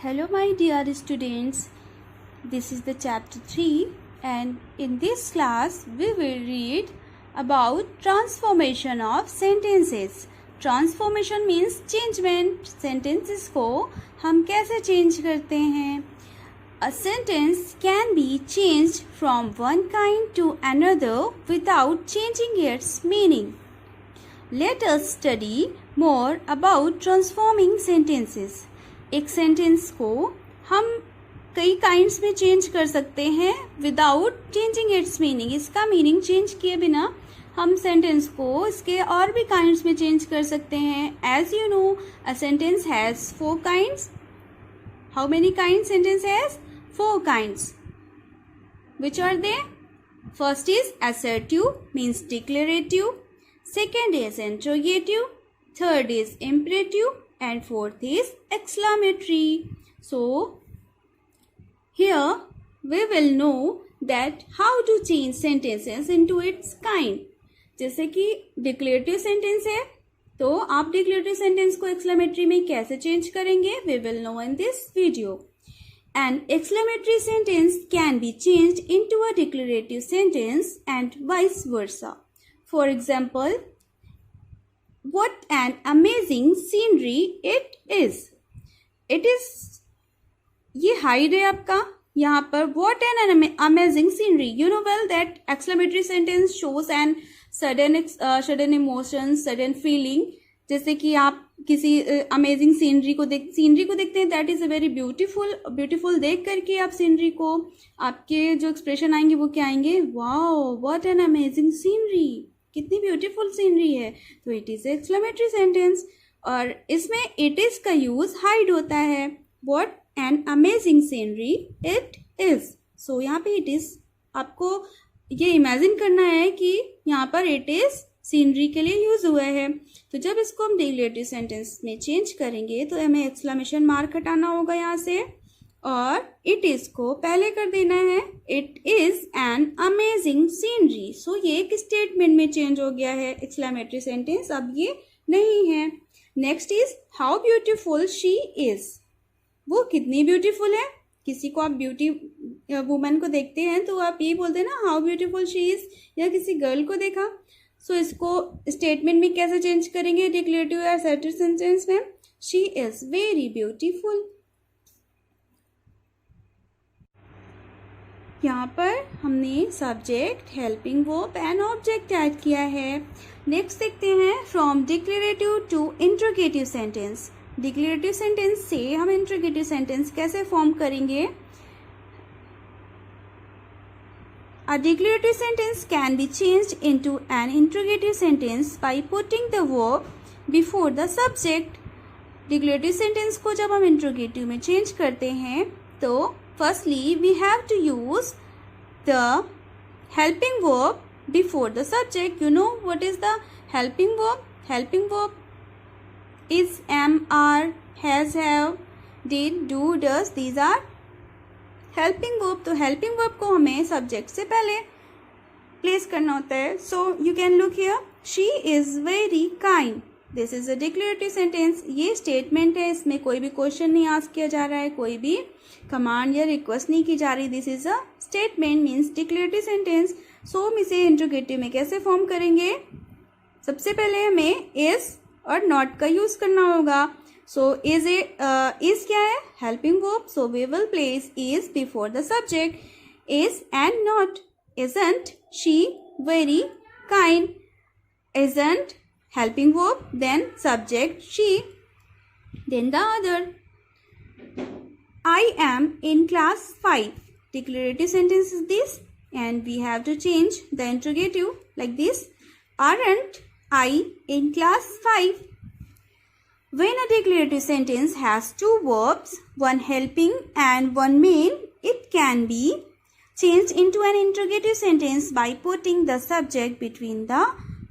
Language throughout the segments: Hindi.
Hello my dear students, this is the chapter 3 and in this class we will read about transformation of sentences. Transformation means changement. Sentences को हम कैसे change करते हैं? A sentence can be changed from one kind to another without changing its meaning. Let us study more about transforming sentences. एक सेंटेंस को हम कई काइंड्स में चेंज कर सकते हैं विदाउट चेंजिंग इट्स मीनिंग. इसका मीनिंग चेंज किए बिना हम सेंटेंस को इसके और भी काइंड्स में चेंज कर सकते हैं. As you know, a sentence has 4 kinds. How many kinds sentence has? 4 kinds. Which are they? First is assertive, means declarative. Second is interrogative. Third is imperative. And fourth is exclamatory. So here we will know that how to change sentences into its kind. जैसे कि declarative sentence है तो आप declarative sentence को exclamatory में कैसे change करेंगे we will know in this video. An exclamatory sentence can be changed into a declarative sentence and vice versa. For example, what an amazing scenery it is. It is ये हाइड है आपका यहाँ पर. what an amazing scenery. You know well that exclamatory sentence shows an sudden emotion, sudden feeling. जैसे कि आप किसी अमेजिंग सीनरी को देखते हैं, that is a very beautiful देख करके आप सीनरी को आपके जो एक्सप्रेशन आएंगे वो क्या आएंगे? Wow, what an amazing scenery, कितनी ब्यूटीफुल सीनरी है. तो इट इज एक्सक्लेमेटरी सेंटेंस और इसमें इट इज का यूज हाइड होता है. What an amazing scenery it is. So यहाँ पे इट इज आपको ये इमेजिन करना है कि यहाँ पर इट इज सीनरी के लिए यूज हुआ है. तो जब इसको हम डिक्लेरेटिव सेंटेंस में चेंज करेंगे तो हमें एक्सक्लेमेशन मार्क हटाना होगा यहाँ से और इट इज को पहले कर देना है. It is an amazing scenery. So ये एक स्टेटमेंट में चेंज हो गया है. एक्सक्लेमेटरी सेंटेंस अब ये नहीं है. Next is how beautiful she is. वो कितनी ब्यूटीफुल है. किसी को आप ब्यूटी वुमन को देखते हैं तो आप ये बोलते हैं ना हाउ ब्यूटीफुल शी इज, या किसी गर्ल को देखा. सो इसको स्टेटमेंट में कैसे चेंज करेंगे डिक्लेरेटिव या असर्टिव सेंटेंस में? She is very beautiful. यहाँ पर हमने subject, helping verb and object add किया है. नेक्स्ट देखते हैं from declarative to interrogative sentence. Declarative sentence से हम इंट्रोगेटिव सेंटेंस कैसे फॉर्म करेंगे? A declarative sentence can be changed into an interrogative sentence by putting the verb before the subject. Declarative sentence को जब हम interrogative में change करते हैं तो firstly we have to use the helping verb before the subject. You know what is the helping verb? Helping verb is, am, are, has, have, did, do, does. These are helping verb. तो helping verb को हमें subject से पहले place करना होता है. So you can look here. She is very kind. This is a declarative sentence. ये statement है, इसमें कोई भी question नहीं ask किया जा रहा है, कोई भी command या request नहीं की जा रही. This is a statement, means declarative sentence. So हम इसे interrogative में कैसे form करेंगे? सबसे पहले हमें is और not का use करना होगा. So is क्या है? Helping verb. So we will place is before the subject. Is and not. Isn't she very kind? Isn't helping verb, then subject she, then the other. I am in class 5. Declarative sentence is this and we have to change the interrogative like this. Aren't I in class 5? When a declarative sentence has 2 verbs, one helping and one main, it can be changed into an interrogative sentence by putting the subject between the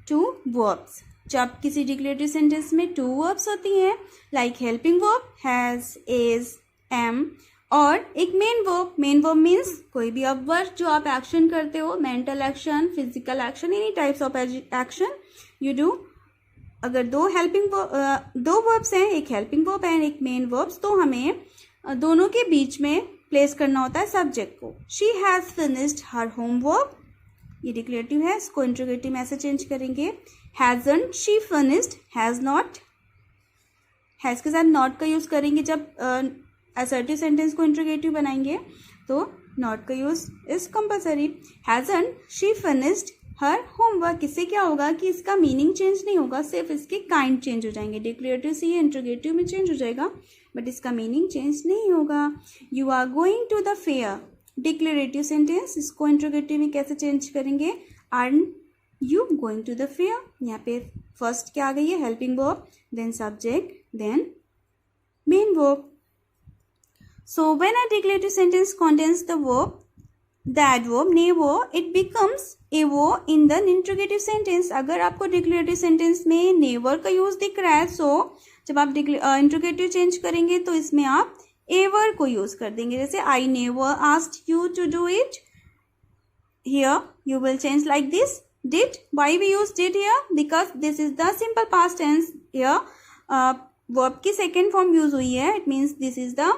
2 verbs. जब किसी declarative sentence में 2 verbs होती हैं, like helping verb, has, is, am, और एक main verb. Main verb means कोई भी अब वर्क जो आप एक्शन करते हो, mental action, physical action, any types of action you do. अगर दो वर्ब्स हैं, एक हेल्पिंग वर्ब है एक मेन वर्ब्स, तो हमें दोनों के बीच में प्लेस करना होता है सब्जेक्ट को। She has finished her homework, ये डिक्लेरेटिव है, इसको इंट्रोगेटिव में ऐसे चेंज करेंगे, hasn't she finished, has not, has के साथ नॉट का यूज़ करेंगे जब असर्टिव सेंटेंस को इंट्रोगेटिव बनाएंगे, तो नॉट का use is compulsory. Hasn't she finished her homework, इससे क्या होगा कि इसका मीनिंग चेंज नहीं होगा, सिर्फ इसके काइंड चेंज हो जाएंगे। डिक्लेरेटिव से ये इंट्रोगेटिव में चेंज हो जाएगा, बट इसका मीनिंग चेंज नहीं होगा। You are going to the fair, declarative sentence, इसको इंट्रोगेटिव में कैसे चेंज करेंगे, are you going to the fair. यहाँ पे फर्स्ट क्या आ गई है, helping verb, then subject, then main verb. So when a declarative sentence contains the adverb never, it becomes a verb in the interrogative sentence. अगर आपको declarative sentence में never का use दिख रहा है, so जब आप interrogative change करेंगे तो इसमें आप ever को use कर देंगे। जैसे I never asked you to do it, here you will change like this, did. Why we use did here? Because this is the simple past tense. Here verb की second form use हुई है, it means this is the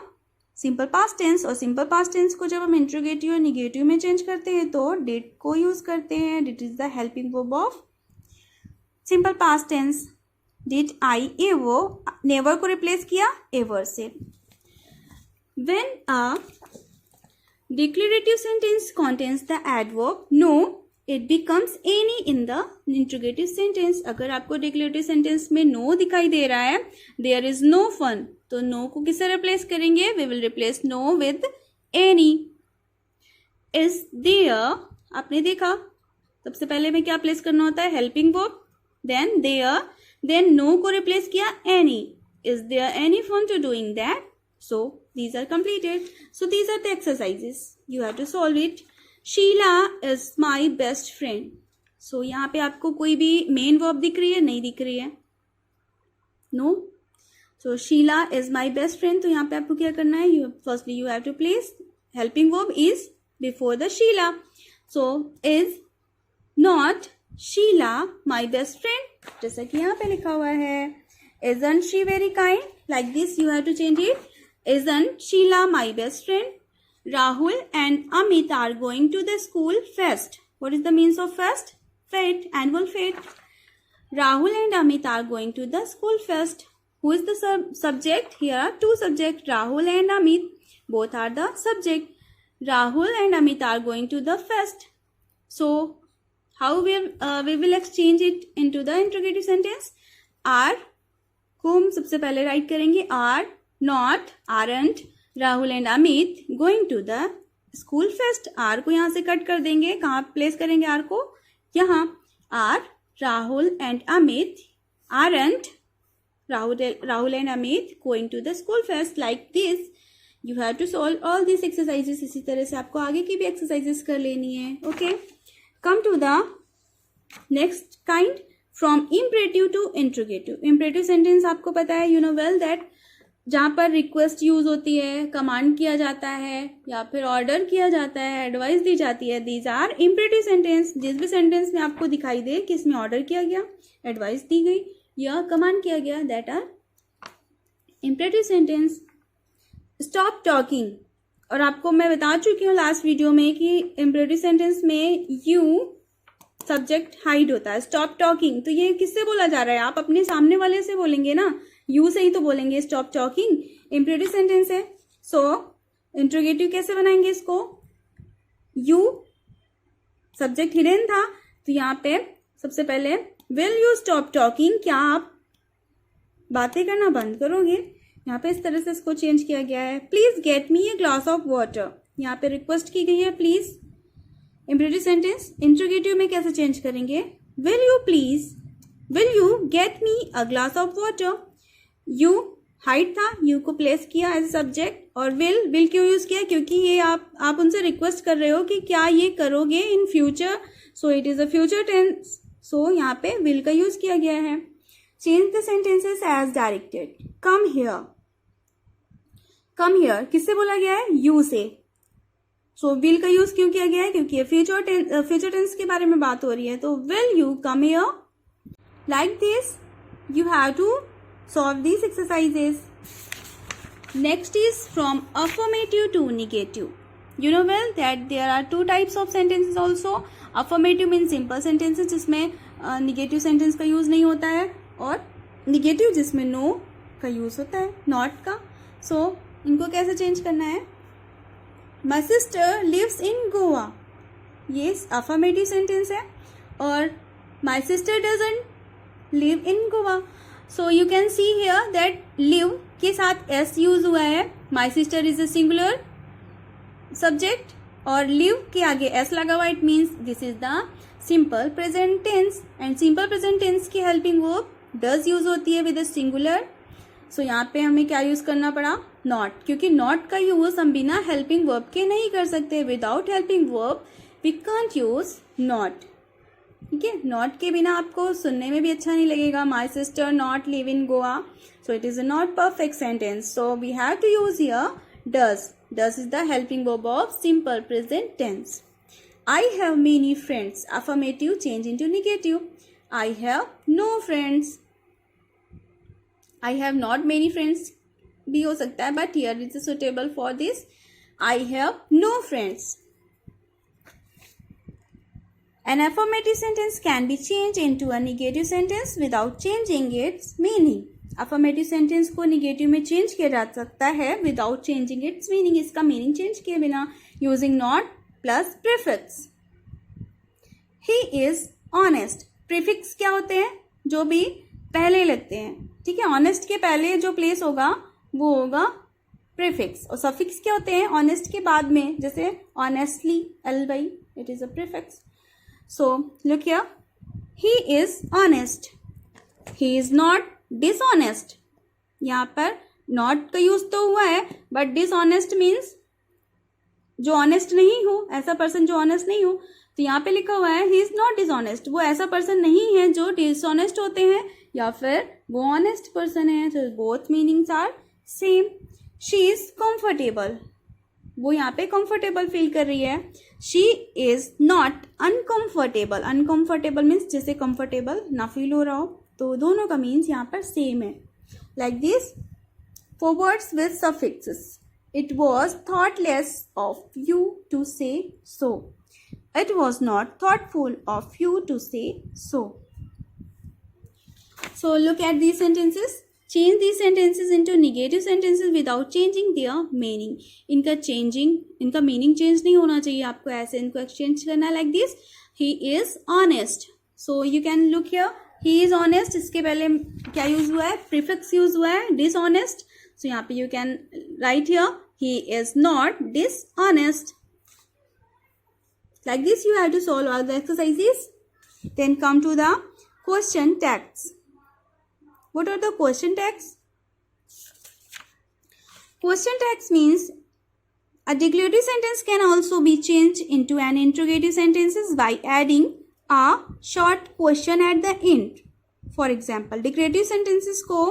simple past tense. और सिंपल पास्ट टेंस को जब हम इंट्रोगेटिव और निगेटिव में चेंज करते हैं तो डिड को यूज करते हैं। Did is the helping verb of simple past tense. Did I ever, never को रिप्लेस किया एवर से। When a declarative sentence contains the adverb no, it becomes any in the interrogative sentence. अगर आपको डिक्लेरेटिव सेंटेंस में नो दिखाई दे रहा है, देयर इज नो फन, तो नो को किससे रिप्लेस करेंगे, we will replace no with any. Is there, आपने देखा सबसे पहले में क्या प्लेस करना होता है, helping verb, then there, then no को रिप्लेस किया any. Is there any fun to doing that, so these are completed. So these are the exercises, you have to solve it. Sheela is my best friend, so यहाँ पे आपको कोई भी मेन वर्ब दिख रही है, नहीं दिख रही है, no. So Sheila is my best friend, तो यहाँ पे आपको क्या करना है, firstly you have to place helping verb is before the Sheila. So is not Sheila my best friend, जैसा कि यहाँ पे लिखा हुआ है। Isn't she very kind, like this you have to change it, isn't Sheila my best friend. Rahul and Amit are going to the school fest. What is the means of fest? Fete, annual fete. Rahul and Amit are going to the school fest. Who is the subject? Here are two subjects, Rahul and Amit. Both are the subject. Rahul and Amit are going to the fest. So, how we will exchange it into the interrogative sentence? Are को हम सबसे पहले राइट करेंगे, are not, aren't, Rahul and Amit going to the school fest. Are को यहाँ से कट कर देंगे, कहाँ प्लेस करेंगे आर को, यहाँ। Are Rahul and Amit, aren't Rahul and Amit going to the school fest, like this. You have to solve all this exercises. इसी तरह से आपको आगे की भी एक्सरसाइजेस कर लेनी है। Okay, come to the next kind, from imperative to interrogative. Imperative sentence आपको पता है, यू नो वेल दैट, जहाँ पर रिक्वेस्ट यूज होती है, कमांड किया जाता है या फिर ऑर्डर किया जाता है, एडवाइस दी जाती है, दीज आर इम्परेटिव सेंटेंस। जिस भी सेंटेंस में आपको दिखाई दे कि इसमें ऑर्डर किया गया, एडवाइस दी गई या कमांड किया गया, that are imperative sentence. Stop talking, और आपको मैं बता चुकी हूँ लास्ट वीडियो में कि इम्परेटिव सेंटेंस में यू सब्जेक्ट हाइड होता है। स्टॉप टॉकिंग, तो ये किससे बोला जा रहा है, आप अपने सामने वाले से बोलेंगे ना, यू से ही तो बोलेंगे। स्टॉप टॉकिंग इम्परेटिव सेंटेंस है, सो इंट्रोगेटिव कैसे बनाएंगे इसको, यू सब्जेक्ट हिडन था, तो यहाँ पे सबसे पहले विल यू स्टॉप टॉकिंग, क्या आप बातें करना बंद करोगे। यहाँ पे इस तरह से इसको चेंज किया गया है। Please get me a glass of water, यहाँ पे रिक्वेस्ट की गई है प्लीज। इम्परेटिव सेंटेंस इंट्रोगेटिव में कैसे चेंज करेंगे, will you get me a glass of water. You hide था, यू को प्लेस किया एज सब्जेक्ट, और विल क्यों यूज किया, क्योंकि ये आप उनसे रिक्वेस्ट कर रहे हो कि क्या ये करोगे in future, so it is a future tense, so यहाँ पे विल का यूज किया गया है। Change the sentences as directed. Come here किससे बोला गया है, यू से, सो विल का यूज क्यों किया गया है, क्योंकि ये फ्यूचर टेंस के बारे में बात हो रही है। तो will you come here, like this. You have to solve these exercises. Next is from affirmative to negative. You know well that there are two types of sentences also. Affirmative means simple sentences जिसमें negative sentence का use नहीं होता है, और negative जिसमें no का use होता है, not का. So इनको कैसे change करना है? My sister lives in Goa. ये affirmative sentence है, और my sister doesn't live in Goa. So you can see here that live के साथ s यूज हुआ है. My sister is a singular subject, और live के आगे s लगा हुआ. It means this is the simple present tense, and simple present tense की helping verb does यूज होती है with a singular. So यहाँ पे हमें क्या यूज करना पड़ा? Not, क्योंकि not का यूज हम बिना helping verb के नहीं कर सकते. Without helping verb we can't use not. ठीक है, नॉट के बिना आपको सुनने में भी अच्छा नहीं लगेगा. My sister not live in Goa, so it is a not perfect sentence. So we have to use here does. Does is the helping verb of simple present tense. I have many friends. Affirmative change into negative. I have no friends. I have not many friends भी हो सकता है, but here is suitable for this. I have no friends. An affirmative sentence can be changed into a negative sentence without changing its meaning. Affirmative sentence को negative में change किया जा सकता है without changing its meaning. इसका meaning change किए बिना, using not plus prefix. He is honest. Prefix क्या होते हैं? जो भी पहले लगते हैं. ठीक है, honest के पहले जो place होगा वो होगा prefix. और suffix क्या होते हैं? honest के बाद में, जैसे honestly, ly, it is a prefix. So look here, he is honest. He is not dishonest. यहाँ पर not का यूज तो हुआ है, but dishonest means जो honest नहीं हो, ऐसा person जो honest नहीं हो. तो यहाँ पे लिखा हुआ है he is not dishonest. वो ऐसा person नहीं है जो dishonest होते हैं, या फिर वो honest person है. So both meanings are same. She is comfortable. वो यहाँ पे कंफर्टेबल फील कर रही है. She is not uncomfortable. Uncomfortable means जैसे कंफर्टेबल ना फील हो रहा हो. तो दोनों का मीन्स यहाँ पर सेम है. Like this, for words with suffixes. It was thoughtless of you to say so. It was not thoughtful of you to say so. So look at these sentences. Change these sentences into negative sentences without changing their meaning. इनका meaning change नहीं होना चाहिए. आपको ऐसे इनको exchange करना like this. He is honest. So you can look here. He is honest. इसके पहले क्या use हुआ है? Prefix use हुआ है dishonest. So यहाँ पे you can write here he is not dishonest. Like this you have to solve all the exercises. Then come to the question tags. What are the question tags? Question tags means a declarative sentence can also be changed into an interrogative sentences by adding a short question at the end. For example, declarative sentences को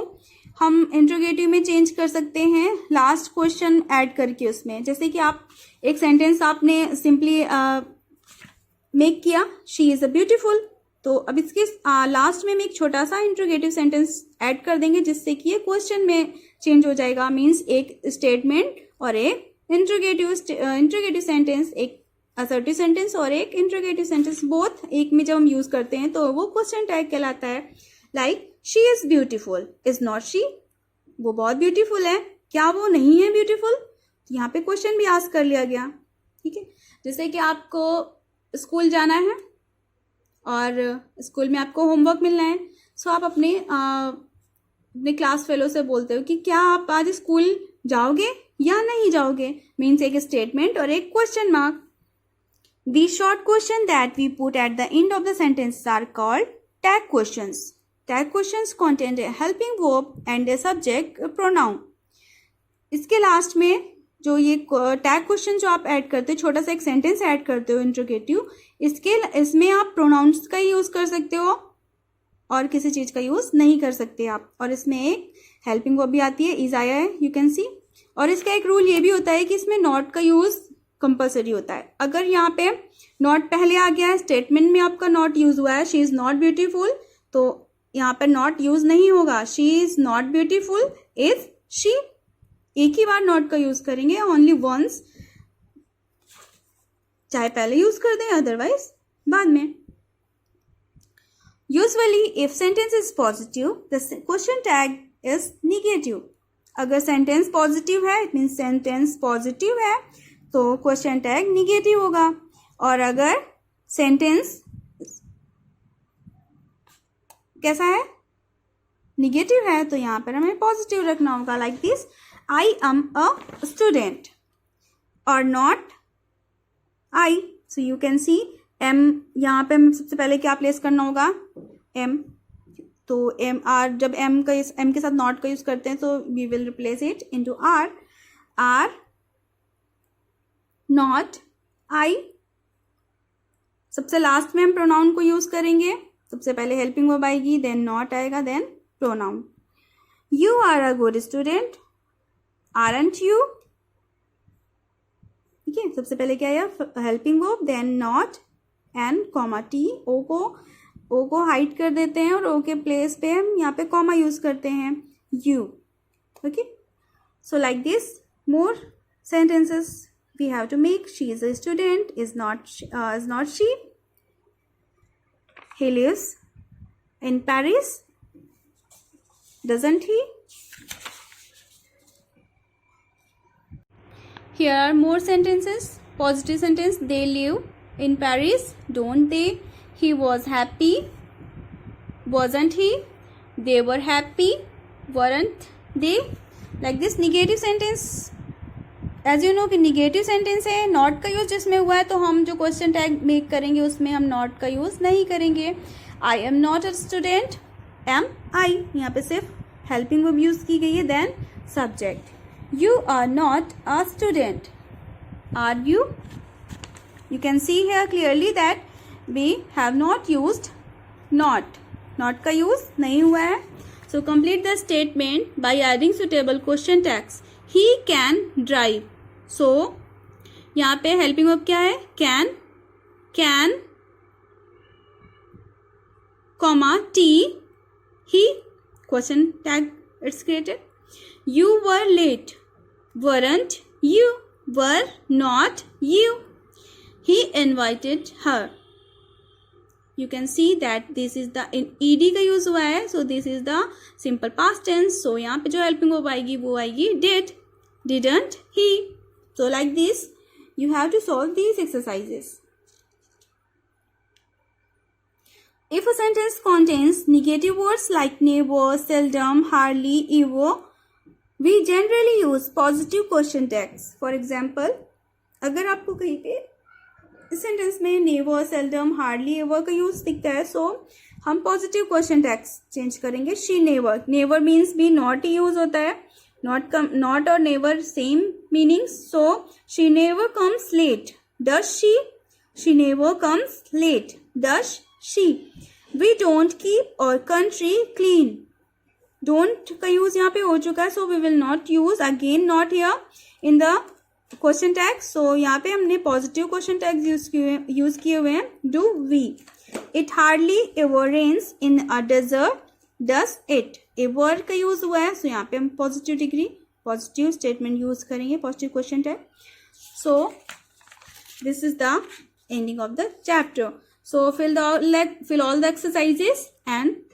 हम interrogative में change कर सकते हैं last question add करके उसमें. जैसे कि आप एक sentence आपने simply make किया, she is a beautiful. तो अब इसके लास्ट में हम एक छोटा सा इंट्रोगेटिव सेंटेंस ऐड कर देंगे, जिससे कि ये क्वेश्चन में चेंज हो जाएगा. मीन्स एक स्टेटमेंट और एक इंट्रोगेटिव सेंटेंस, एक असर्टिव सेंटेंस और एक इंट्रोगेटिव सेंटेंस, बोथ एक में जब हम यूज करते हैं तो वो क्वेश्चन टैग कहलाता है. Like she is beautiful. Is not she. वो बहुत ब्यूटीफुल है, क्या वो नहीं है ब्यूटीफुल? तो यहाँ पे क्वेश्चन भी आस्क कर लिया गया. ठीक है, जैसे कि आपको स्कूल जाना है और स्कूल में आपको होमवर्क मिलना है. सो आप अपने क्लास फेलो से बोलते हो कि क्या आप आज स्कूल जाओगे या नहीं जाओगे. मीन्स एक स्टेटमेंट और एक question mark. The short question that we put at the end of the sentence are called tag questions. Tag questions contain a helping verb and a subject pronoun. इसके लास्ट में जो ये टैग क्वेश्चन जो आप ऐड करते हो, छोटा सा एक सेंटेंस ऐड करते हो इंट्रोगेटिव, इसमें आप प्रोनाउंस का यूज कर सकते हो और किसी चीज का यूज नहीं कर सकते आप. और इसमें एक हेल्पिंग वर्ब भी आती है, इज आया है, यू कैन सी. और इसका एक रूल ये भी होता है कि इसमें नॉट का यूज कंपल्सरी होता है. अगर यहाँ पे नॉट पहले आ गया है, स्टेटमेंट में आपका नॉट यूज हुआ है, शी इज नॉट ब्यूटीफुल, तो यहाँ पर नॉट यूज नहीं होगा. She is not beautiful, is she. एक ही बार नॉट का यूज करेंगे, ओनली वंस, चाहे पहले यूज कर दें अदरवाइज बाद में. Usually if sentence is positive the question tag is negative. अगर सेंटेंस पॉजिटिव है इट मीन्स सेंटेंस पॉजिटिव है तो क्वेश्चन टैग निगेटिव होगा. और अगर सेंटेंस कैसा है, निगेटिव है, तो यहाँ पर हमें पॉजिटिव रखना होगा. Like this, I am a student और not I. So you can see am, यहाँ पे हमें सबसे पहले क्या प्लेस करना होगा, एम. तो एम आर, जब एम के साथ नॉट का यूज करते हैं तो we will replace it into are. Are not I. सबसे लास्ट में हम प्रोनाउन को यूज करेंगे. सबसे पहले हेल्पिंग वर्ब आएगी, देन नॉट आएगा, then pronoun. You are a good student, aren't you. ठीक है, सबसे पहले क्या आया, helping verb, then not and comma T. O को हाइड कर देते हैं और ओ के प्लेस पे हम यहाँ पे कॉमा यूज करते हैं, you. Okay, so like this more sentences we have to make. She is a student, is not she. He lives in Paris, doesn't he? Here are more sentences. Positive sentence, they live in Paris, don't they? He was happy, wasn't he? They were happy, weren't they? Like this. Negative sentence, as you know कि निगेटिव सेंटेंस है, नॉट का यूज जिसमें हुआ है तो हम जो क्वेश्चन टैग मेक करेंगे उसमें हम नॉट का यूज नहीं करेंगे. I am not a student, am I, यहाँ पे सिर्फ हेल्पिंग वर्ब यूज की गई है. Then subject, you are not a student, are you. You can see here clearly that we have not used not. Not का यूज नहीं हुआ है. So complete the statement by adding suitable question tags. He can drive. So यहाँ पे हेल्पिंग वर्ब क्या है, can comma T, he, question tag it's created. You were late, weren't you, were not you. He invited her. You can see that this is the ed का यूज हुआ है, so this is the simple past tense. So यहाँ पे जो हेल्पिंग वर्ब आएगी वो आएगी did, didn't he. So like this you have to solve these exercises. If a sentence contains negative words like never, seldom, hardly, ever, we generally use positive question tags. For example, अगर आपको कहीं पे इस सेंटेंस में नेवर, सेल्डम, हार्डली, एवर का यूज दिखता है, सो हम पॉजिटिव क्वेश्चन टैग्स चेंज करेंगे. शी नेवर, नेवर मीन्स भी नॉट ही यूज होता है. नॉट और never same meaning. So she never comes late, does she. She never comes late, does she. We don't keep our country clean. Don't का यूज यहाँ पे हो चुका है, so we will not use again not here in the question tag. So यहाँ पे हमने पॉजिटिव क्वेश्चन टैग यूज किए हुए हैं. Do we. It hardly ever rains in a desert, does it. Ever का यूज हुआ है, सो यहाँ पे हम positive degree, positive statement use करेंगे, positive question tag. So this is the ending of the chapter. So fill all the exercises and